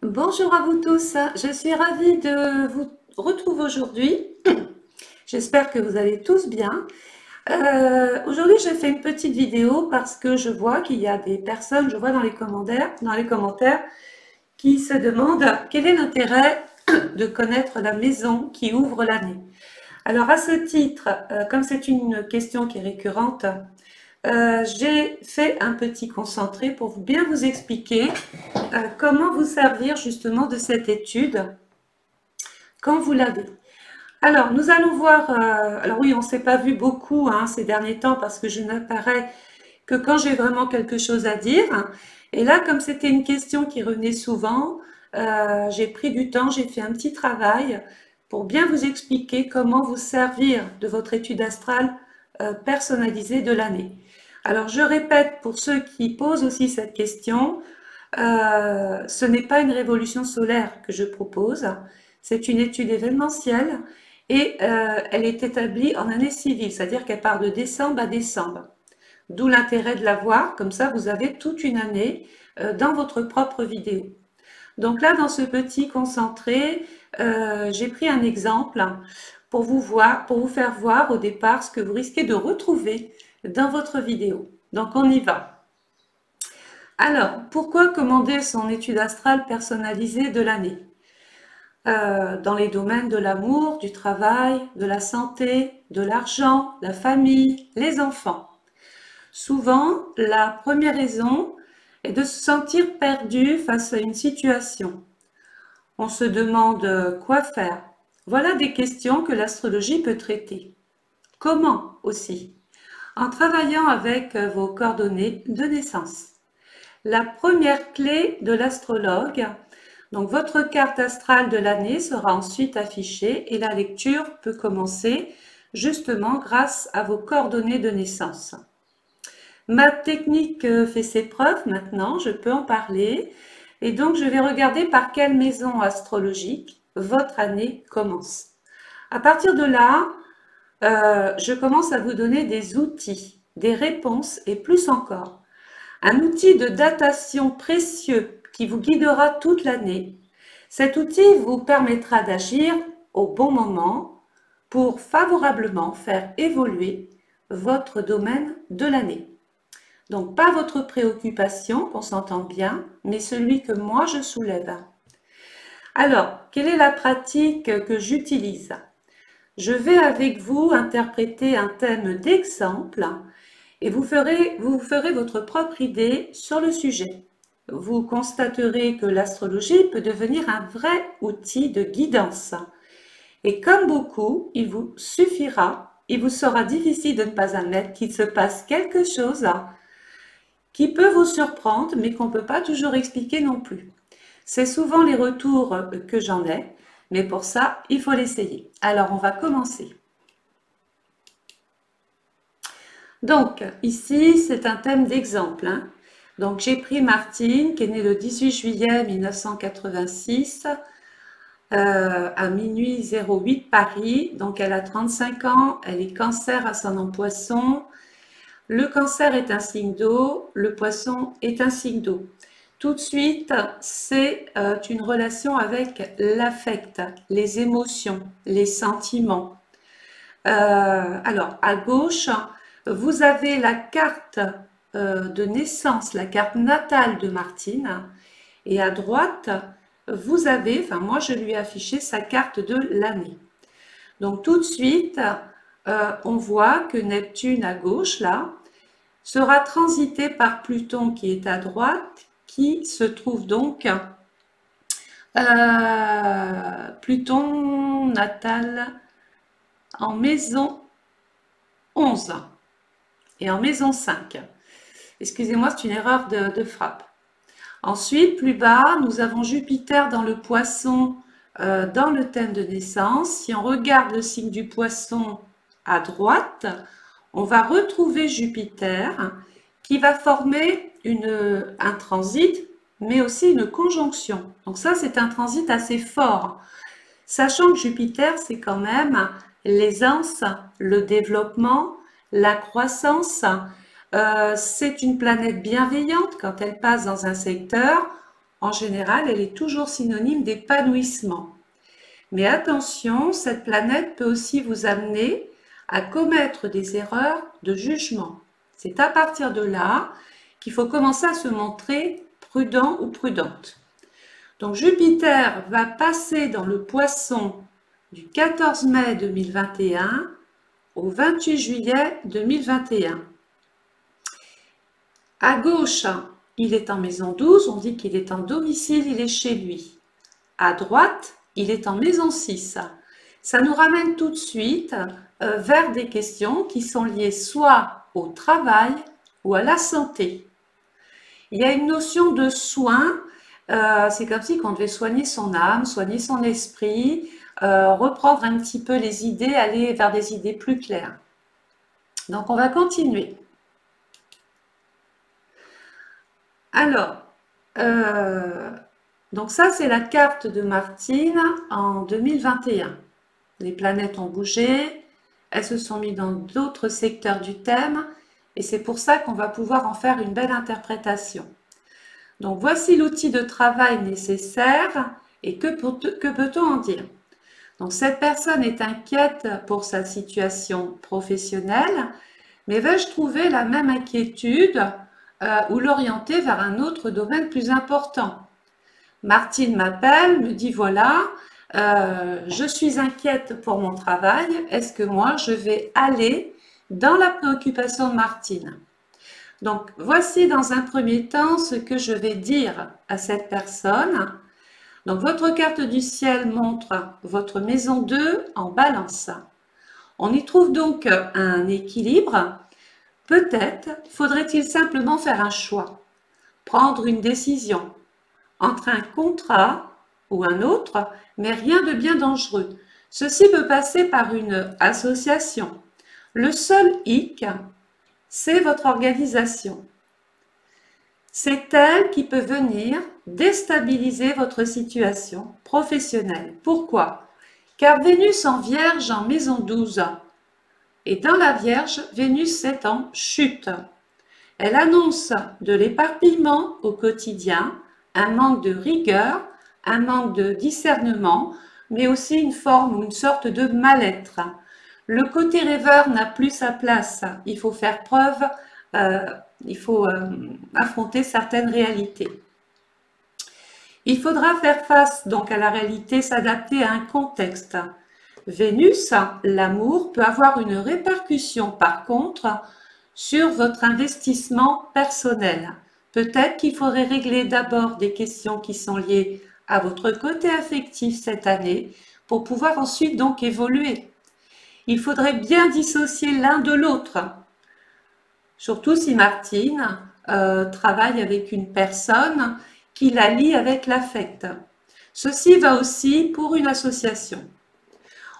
Bonjour à vous tous, je suis ravie de vous retrouver aujourd'hui. J'espère que vous allez tous bien. Aujourd'hui, j'ai fait une petite vidéo parce que je vois qu'il y a des personnes, je vois dans les commentaires qui se demandent quel est l'intérêt de connaître la maison qui ouvre l'année. Alors à ce titre, comme c'est une question qui est récurrente, j'ai fait un petit concentré pour bien vous expliquer comment vous servir justement de cette étude quand vous l'avez. Alors, nous allons voir, alors oui, on ne s'est pas vu beaucoup ces derniers temps parce que je n'apparais que quand j'ai vraiment quelque chose à dire. Et là, comme c'était une question qui revenait souvent, j'ai pris du temps, j'ai fait un petit travail pour bien vous expliquer comment vous servir de votre étude astrale personnalisée de l'année. Alors, je répète pour ceux qui posent aussi cette question, ce n'est pas une révolution solaire que je propose, c'est une étude événementielle et elle est établie en année civile, c'est-à-dire qu'elle part de décembre à décembre. D'où l'intérêt de la voir, comme ça vous avez toute une année dans votre propre vidéo. Donc là, dans ce petit concentré, j'ai pris un exemple pour vous faire voir au départ ce que vous risquez de retrouver dans votre vidéo. Donc on y va. Alors, pourquoi commander son étude astrale personnalisée de l'année? Dans les domaines de l'amour, du travail, de la santé, de l'argent, la famille, les enfants. Souvent, la première raison est de se sentir perdu face à une situation. On se demande quoi faire. Voilà des questions que l'astrologie peut traiter. Comment aussi? En travaillant avec vos coordonnées de naissance. La première clé de l'astrologue, donc votre carte astrale de l'année sera ensuite affichée et la lecture peut commencer justement grâce à vos coordonnées de naissance. Ma technique fait ses preuves maintenant, je peux en parler et donc je vais regarder par quelle maison astrologique votre année commence. À partir de là, je commence à vous donner des outils, des réponses et plus encore. Un outil de datation précieux qui vous guidera toute l'année. Cet outil vous permettra d'agir au bon moment pour favorablement faire évoluer votre domaine de l'année. Donc pas votre préoccupation, qu'on s'entende bien, mais celui que moi je soulève. Alors, quelle est la pratique que j'utilise? Je vais avec vous interpréter un thème d'exemple et vous ferez votre propre idée sur le sujet. Vous constaterez que l'astrologie peut devenir un vrai outil de guidance. Et comme beaucoup, il vous sera difficile de ne pas admettre qu'il se passe quelque chose qui peut vous surprendre, mais qu'on ne peut pas toujours expliquer non plus. C'est souvent les retours que j'en ai, mais pour ça, il faut l'essayer. Alors, on va commencer. Donc, ici, c'est un thème d'exemple. Donc, j'ai pris Martine, qui est née le 18 juillet 1986, à minuit 08 Paris. Donc, elle a 35 ans, elle est cancer ascendant poisson. Le cancer est un signe d'eau, le poisson est un signe d'eau. Tout de suite, c'est une relation avec l'affect, les émotions, les sentiments. Alors, à gauche, vous avez la carte de naissance, la carte natale de Martine. Et à droite, vous avez, enfin moi je lui ai affiché sa carte de l'année. Donc tout de suite, on voit que Neptune à gauche, là, sera transité par Pluton qui est à droite, qui se trouve donc Pluton natal en maison 11 et en maison 5. Excusez-moi, c'est une erreur de frappe. Ensuite, plus bas, nous avons Jupiter dans le poisson dans le thème de naissance. Si on regarde le signe du poisson à droite, on va retrouver Jupiter qui va former un transit, mais aussi une conjonction. Donc ça, c'est un transit assez fort. Sachant que Jupiter, c'est quand même l'aisance, le développement, la croissance. C'est une planète bienveillante quand elle passe dans un secteur. en général, elle est toujours synonyme d'épanouissement. Mais attention, cette planète peut aussi vous amener à commettre des erreurs de jugement. C'est à partir de là qu'il faut commencer à se montrer prudent ou prudente. Donc Jupiter va passer dans le Poisson du 14 mai 2021 au 28 juillet 2021. À gauche, il est en maison 12, on dit qu'il est en domicile, il est chez lui. À droite, il est en maison 6. Ça nous ramène tout de suite vers des questions qui sont liées soit au travail ou à la santé. Il y a une notion de soin, c'est comme si on devait soigner son âme, soigner son esprit, reprendre un petit peu les idées, aller vers des idées plus claires. Donc on va continuer. Alors, donc ça c'est la carte de Martine en 2021. Les planètes ont bougé, elles se sont mises dans d'autres secteurs du thème et c'est pour ça qu'on va pouvoir en faire une belle interprétation. Donc voici l'outil de travail nécessaire et que peut-on en dire? Donc cette personne est inquiète pour sa situation professionnelle, mais vais-je trouver la même inquiétude ou l'orienter vers un autre domaine plus important? Martine m'appelle, me dit voilà, je suis inquiète pour mon travail, est-ce que moi je vais aller dans la préoccupation de Martine? Donc voici dans un premier temps ce que je vais dire à cette personne. Donc votre carte du ciel montre votre maison 2 en balance. On y trouve donc un équilibre. Peut-être faudrait-il simplement faire un choix, prendre une décision entre un contrat ou un autre, mais rien de bien dangereux. Ceci peut passer par une association. Le seul hic, c'est votre organisation. C'est elle qui peut venir déstabiliser votre situation professionnelle. Pourquoi? Car Vénus en Vierge en maison 12. Et dans la Vierge, Vénus est en chute. Elle annonce de l'éparpillement au quotidien, un manque de rigueur, un manque de discernement, mais aussi une forme ou une sorte de mal-être. Le côté rêveur n'a plus sa place. Il faut faire preuve, il faut affronter certaines réalités. Il faudra faire face donc à la réalité, s'adapter à un contexte. Vénus, l'amour, peut avoir une répercussion par contre sur votre investissement personnel. Peut-être qu'il faudrait régler d'abord des questions qui sont liées à votre côté affectif cette année pour pouvoir ensuite donc évoluer. Il faudrait bien dissocier l'un de l'autre, surtout si Martine travaille avec une personne qui la lie avec l'affect. Ceci va aussi pour une association.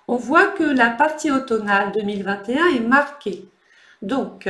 On voit que la partie automnale 2021 est marquée. Donc,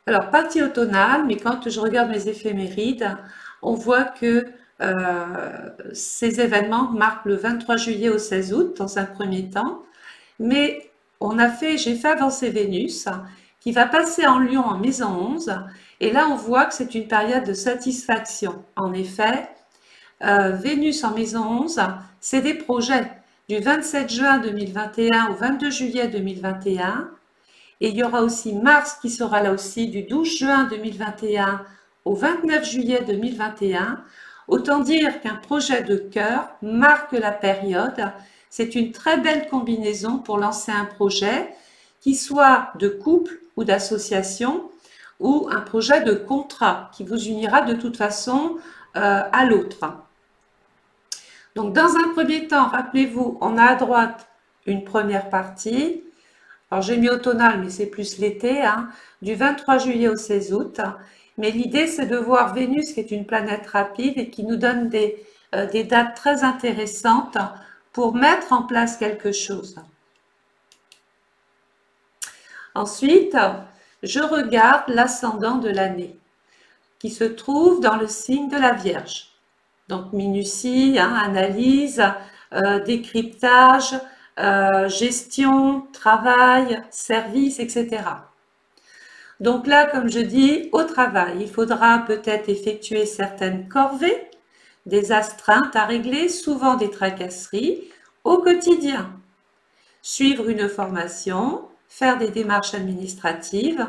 alors partie automnale, mais quand je regarde mes éphémérides, on voit que ces événements marquent le 23 juillet au 16 août dans un premier temps, mais j'ai fait avancer Vénus qui va passer en Lion en maison 11 et là on voit que c'est une période de satisfaction. En effet, Vénus en maison 11, c'est des projets du 27 juin 2021 au 22 juillet 2021 et il y aura aussi Mars qui sera là aussi du 12 juin 2021 au 29 juillet 2021. Autant dire qu'un projet de cœur marque la période. C'est une très belle combinaison pour lancer un projet qui soit de couple ou d'association ou un projet de contrat qui vous unira de toute façon à l'autre. Donc dans un premier temps, rappelez-vous, on a à droite une première partie. Alors j'ai mis automnal, mais c'est plus l'été, hein, du 23 juillet au 16 août. Mais l'idée, c'est de voir Vénus, qui est une planète rapide et qui nous donne des dates très intéressantes pour mettre en place quelque chose. Ensuite, je regarde l'ascendant de l'année, qui se trouve dans le signe de la Vierge. Donc minutie, hein, analyse, décryptage, gestion, travail, service, etc. Donc là, comme je dis, au travail, il faudra peut-être effectuer certaines corvées, des astreintes à régler, souvent des tracasseries, au quotidien. Suivre une formation, faire des démarches administratives,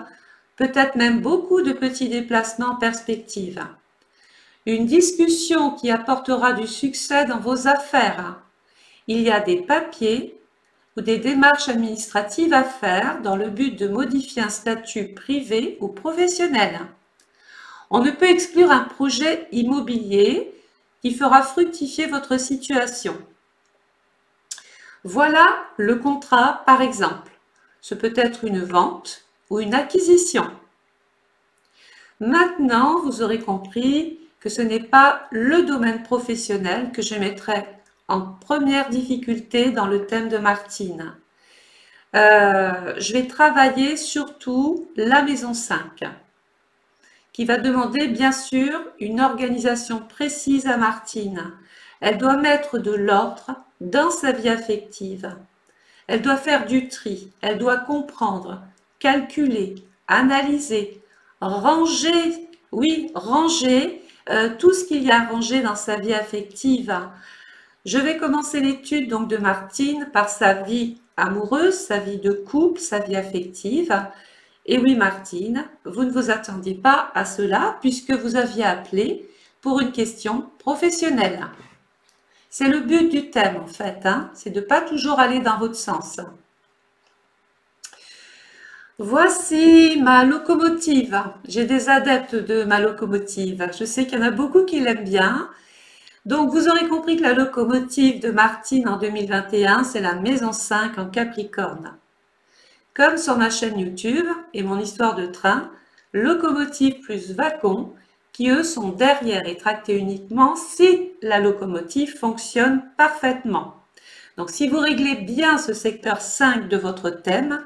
peut-être même beaucoup de petits déplacements en perspective. Une discussion qui apportera du succès dans vos affaires. Il y a des papiers ou des démarches administratives à faire dans le but de modifier un statut privé ou professionnel. On ne peut exclure un projet immobilier qui fera fructifier votre situation. Voilà le contrat par exemple. Ce peut être une vente ou une acquisition. Maintenant, vous aurez compris que ce n'est pas le domaine professionnel que je mettrai en première difficulté dans le thème de Martine. Je vais travailler surtout la maison 5, qui va demander bien sûr une organisation précise à Martine. Elle doit mettre de l'ordre dans sa vie affective. Elle doit faire du tri, elle doit comprendre, calculer, analyser, ranger, oui, ranger tout ce qu'il y a à ranger dans sa vie affective. Je vais commencer l'étude donc de Martine par sa vie amoureuse, sa vie de couple, sa vie affective. Et oui, Martine, vous ne vous attendiez pas à cela puisque vous aviez appelé pour une question professionnelle. C'est le but du thème en fait, hein, c'est de ne pas toujours aller dans votre sens. Voici ma locomotive. J'ai des adeptes de ma locomotive. Je sais qu'il y en a beaucoup qui l'aiment bien. Donc, vous aurez compris que la locomotive de Martine en 2021, c'est la maison 5 en Capricorne. Comme sur ma chaîne YouTube et mon histoire de train, locomotive plus wagon, qui eux sont derrière et tractés uniquement si la locomotive fonctionne parfaitement. Donc, si vous réglez bien ce secteur 5 de votre thème,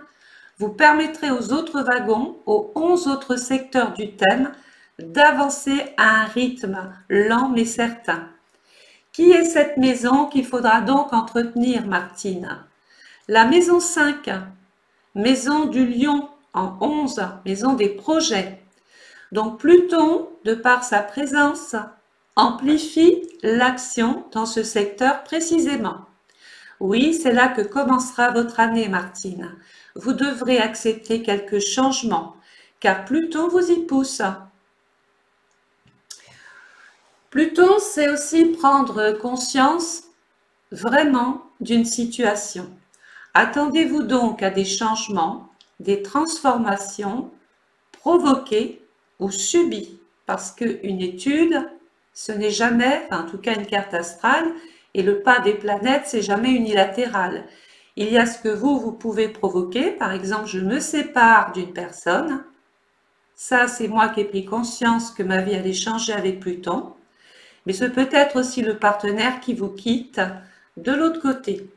vous permettrez aux autres wagons, aux 11 autres secteurs du thème, d'avancer à un rythme lent mais certain. Qui est cette maison qu'il faudra donc entretenir, Martine? La maison 5, maison du lion en 11, maison des projets. Donc Pluton, de par sa présence, amplifie l'action dans ce secteur précisément. Oui, c'est là que commencera votre année, Martine. Vous devrez accepter quelques changements, car Pluton vous y pousse. Pluton, c'est aussi prendre conscience vraiment d'une situation. Attendez-vous donc à des changements, des transformations provoquées ou subies, parce qu'une étude, ce n'est jamais, en tout cas une carte astrale, et le pas des planètes, c'est jamais unilatéral. Il y a ce que vous pouvez provoquer, par exemple, je me sépare d'une personne, ça c'est moi qui ai pris conscience que ma vie allait changer avec Pluton, mais ce peut être aussi le partenaire qui vous quitte de l'autre côté.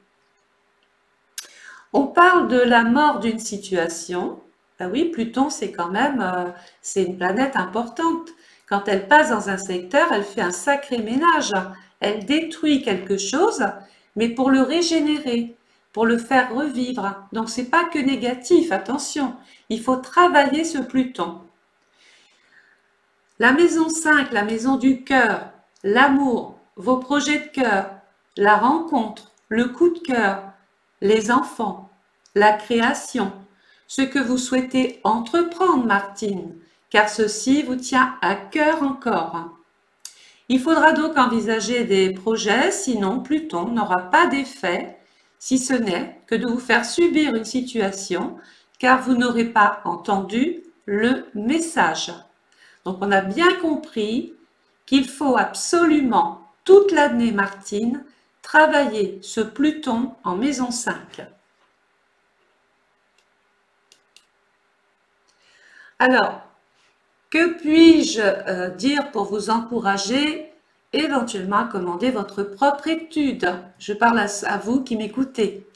On parle de la mort d'une situation. Ben oui, Pluton, c'est quand même, c'est une planète importante. Quand elle passe dans un secteur, elle fait un sacré ménage. Elle détruit quelque chose, mais pour le régénérer, pour le faire revivre. Donc, c'est pas que négatif, attention. Il faut travailler ce Pluton. La maison 5, la maison du cœur, l'amour, vos projets de cœur, la rencontre, le coup de cœur, les enfants, la création, ce que vous souhaitez entreprendre, Martine, car ceci vous tient à cœur encore. Il faudra donc envisager des projets, sinon Pluton n'aura pas d'effet, si ce n'est que de vous faire subir une situation, car vous n'aurez pas entendu le message. Donc on a bien compris qu'il faut absolument, toute l'année, Martine, travailler ce Pluton en maison 5. Alors, que puis-je dire pour vous encourager éventuellement à commander votre propre étude? Je parle à vous qui m'écoutez.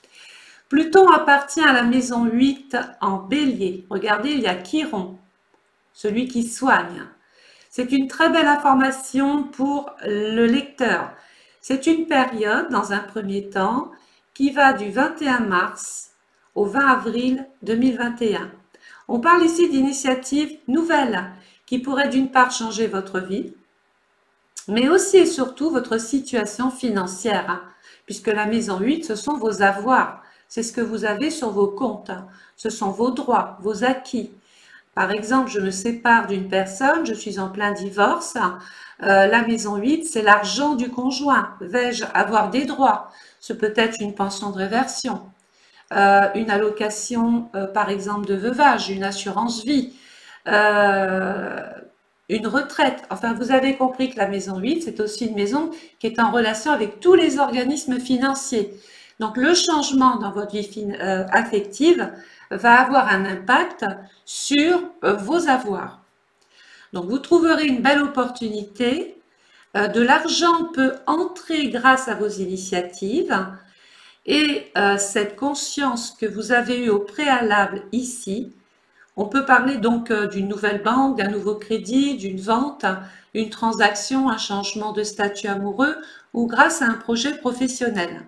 Pluton appartient à la maison 8 en Bélier. Regardez, il y a Chiron, celui qui soigne. C'est une très belle information pour le lecteur. C'est une période, dans un premier temps, qui va du 21 mars au 20 avril 2021. On parle ici d'initiatives nouvelles qui pourraient d'une part changer votre vie, mais aussi et surtout votre situation financière, hein, puisque la maison 8, ce sont vos avoirs, c'est ce que vous avez sur vos comptes, hein. Ce sont vos droits, vos acquis. Par exemple, je me sépare d'une personne, je suis en plein divorce, la maison 8, c'est l'argent du conjoint. Vais-je avoir des droits? Ce peut être une pension de réversion, une allocation, par exemple, de veuvage, une assurance vie, une retraite. Enfin, vous avez compris que la maison 8, c'est aussi une maison qui est en relation avec tous les organismes financiers. Donc, le changement dans votre vie affective va avoir un impact sur vos avoirs. Donc, vous trouverez une belle opportunité. De l'argent peut entrer grâce à vos initiatives et cette conscience que vous avez eue au préalable ici. On peut parler donc d'une nouvelle banque, d'un nouveau crédit, d'une vente, une transaction, un changement de statut amoureux ou grâce à un projet professionnel.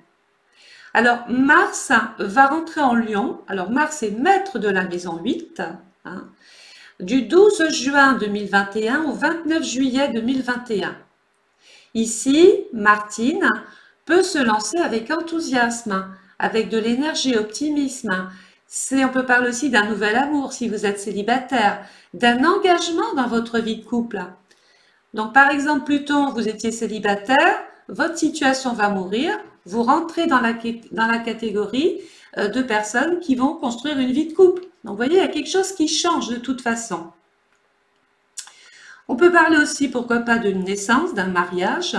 Alors, Mars va rentrer en Lion. Alors, Mars est maître de la maison 8, hein, du 12 juin 2021 au 29 juillet 2021. Ici, Martine peut se lancer avec enthousiasme, avec de l'énergie, optimisme. On peut parler aussi d'un nouvel amour si vous êtes célibataire, d'un engagement dans votre vie de couple. Donc, par exemple, Pluton, vous étiez célibataire, votre situation va mourir, vous rentrez dans la catégorie de personnes qui vont construire une vie de couple. Donc, vous voyez, il y a quelque chose qui change de toute façon. On peut parler aussi, pourquoi pas, d'une naissance, d'un mariage,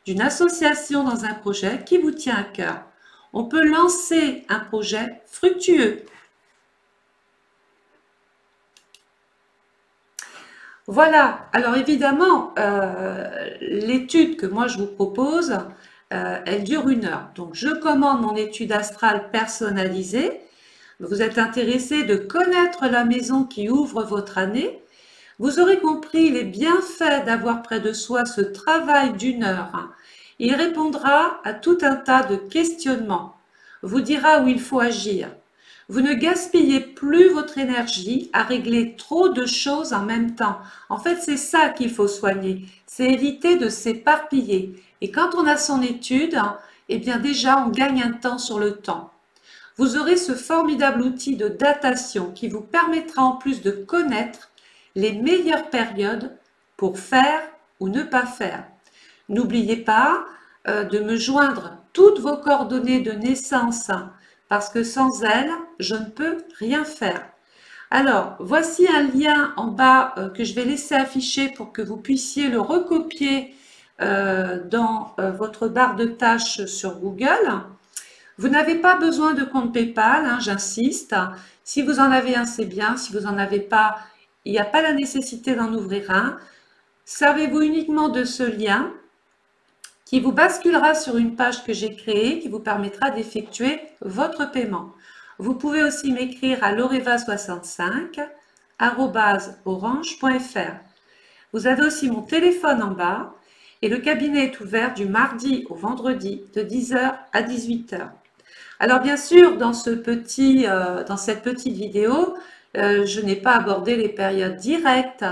d'une association dans un projet qui vous tient à cœur. On peut lancer un projet fructueux. Voilà, alors évidemment, l'étude que moi je vous propose, elle dure 1 heure. Donc je commande mon étude astrale personnalisée. Vous êtes intéressé de connaître la maison qui ouvre votre année. Vous aurez compris les bienfaits d'avoir près de soi ce travail d'1 heure. Il répondra à tout un tas de questionnements, vous dira où il faut agir. Vous ne gaspillez plus votre énergie à régler trop de choses en même temps. En fait, c'est ça qu'il faut soigner, c'est éviter de s'éparpiller. Et quand on a son étude, eh bien déjà, on gagne un temps sur le temps. Vous aurez ce formidable outil de datation qui vous permettra en plus de connaître les meilleures périodes pour faire ou ne pas faire. N'oubliez pas de me joindre toutes vos coordonnées de naissance parce que sans elles, je ne peux rien faire. Alors, voici un lien en bas que je vais laisser afficher pour que vous puissiez le recopier dans votre barre de tâches sur Google. Vous n'avez pas besoin de compte PayPal, hein, j'insiste. Si vous en avez un, c'est bien. Si vous n'en avez pas, il n'y a pas la nécessité d'en ouvrir un. Servez-vous uniquement de ce lien qui vous basculera sur une page que j'ai créée qui vous permettra d'effectuer votre paiement. Vous pouvez aussi m'écrire à loreva65@orange.fr. Vous avez aussi mon téléphone en bas et le cabinet est ouvert du mardi au vendredi de 10 h à 18 h. Alors bien sûr, dans cette petite vidéo, je n'ai pas abordé les périodes directes,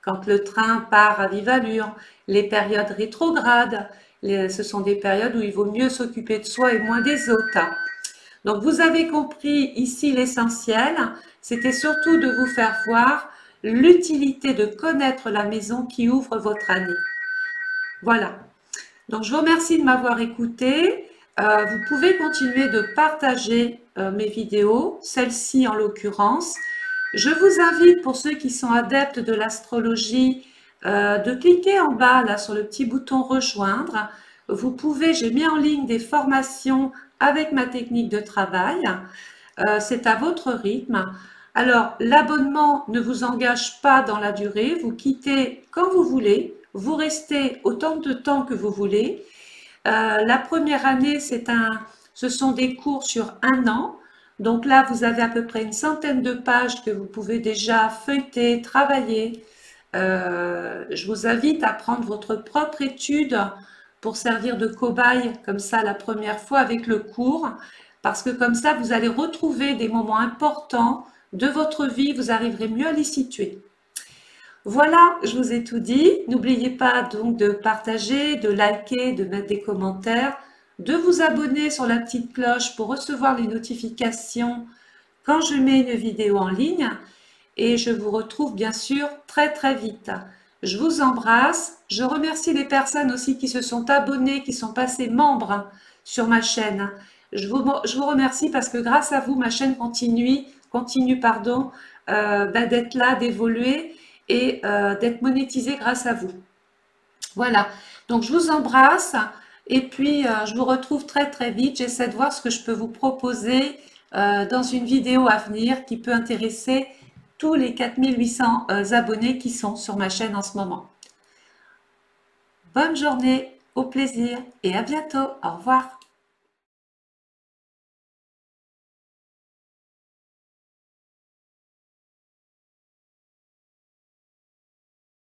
quand le train part à vive allure, les périodes rétrogrades, ce sont des périodes où il vaut mieux s'occuper de soi et moins des autres. Donc vous avez compris ici l'essentiel, c'était surtout de vous faire voir l'utilité de connaître la maison qui ouvre votre année. Voilà. Donc je vous remercie de m'avoir écouté. Vous pouvez continuer de partager mes vidéos, celle-ci en l'occurrence. Je vous invite, pour ceux qui sont adeptes de l'astrologie, de cliquer en bas là sur le petit bouton rejoindre. Vous pouvez, j'ai mis en ligne des formations avec ma technique de travail. C'est à votre rythme. Alors l'abonnement ne vous engage pas dans la durée, vous quittez quand vous voulez, vous restez autant de temps que vous voulez. La première année, ce sont des cours sur 1 an. Donc là, vous avez à peu près une centaine de pages que vous pouvez déjà feuilleter, travailler. Je vous invite à prendre votre propre étude pour servir de cobaye comme ça la première fois avec le cours, parce que comme ça, vous allez retrouver des moments importants de votre vie, vous arriverez mieux à les situer. Voilà, je vous ai tout dit. N'oubliez pas donc de partager, de liker, de mettre des commentaires, de vous abonner sur la petite cloche pour recevoir les notifications quand je mets une vidéo en ligne. Et je vous retrouve bien sûr très très vite. Je vous embrasse. Je remercie les personnes aussi qui se sont abonnées, qui sont passées membres sur ma chaîne. Je vous remercie parce que grâce à vous, ma chaîne continue d'être là, d'évoluer et d'être monétisée grâce à vous. Voilà, donc je vous embrasse et puis je vous retrouve très très vite. J'essaie de voir ce que je peux vous proposer dans une vidéo à venir qui peut intéresser tous les 4800 abonnés qui sont sur ma chaîne en ce moment. Bonne journée, au plaisir et à bientôt. Au revoir.